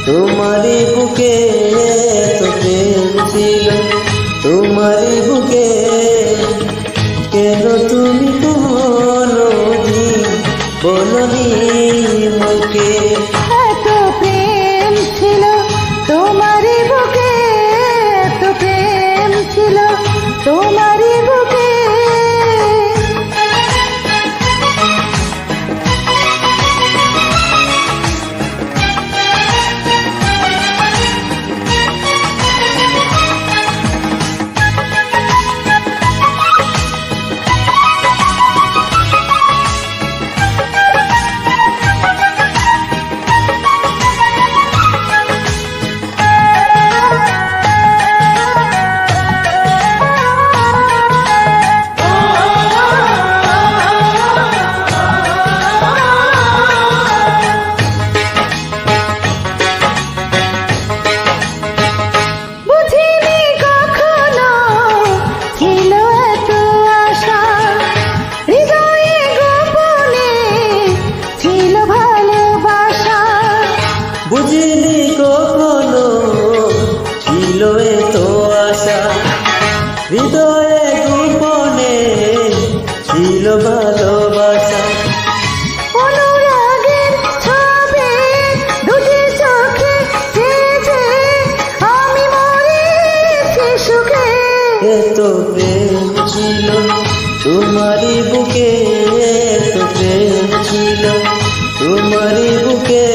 তোমারই বুকে তো প্রেম ছিল, তোমারই বুকে কেন তুমি কোনোদিন বলনি মুখে? এত প্রেম ছিল তোমারই বুকে, এত প্রেম ছিল তোমারই বুকে। বুঝিনি কখনো ছিল এত আশা, হৃদয়ে গোপনে ছিল ভালোবাসা। অনুরাগের ছবি দুটি চোখে চেয়েছে, আমি মরেছি সুখে। এত প্রেম ছিল তোমারই বুকে, এত প্রেম ছিল তোমারই বুকে।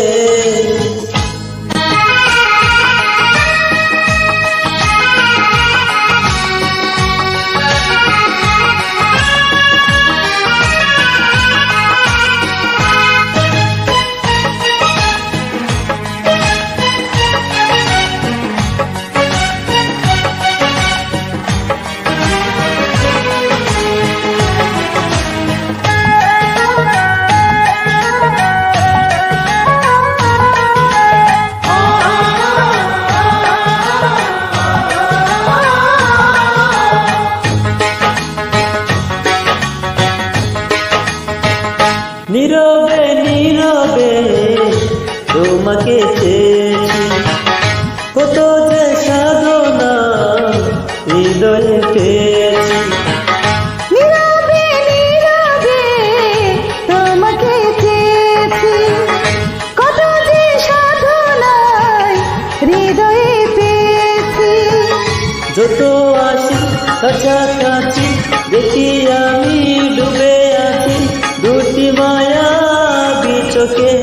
নীরবে নীরবে তোমাকে চেয়েছি, কত যে সাধনা হৃদয়ে পেয়েছি। নীরবে নীরবে তোমাকে চেয়েছি, কত যে সাধনায় হৃদয়ে পেয়েছি। যত আসি কাছাকাছি দেখি আমি ডুবে আছি দুটি মায়াবী চোখে।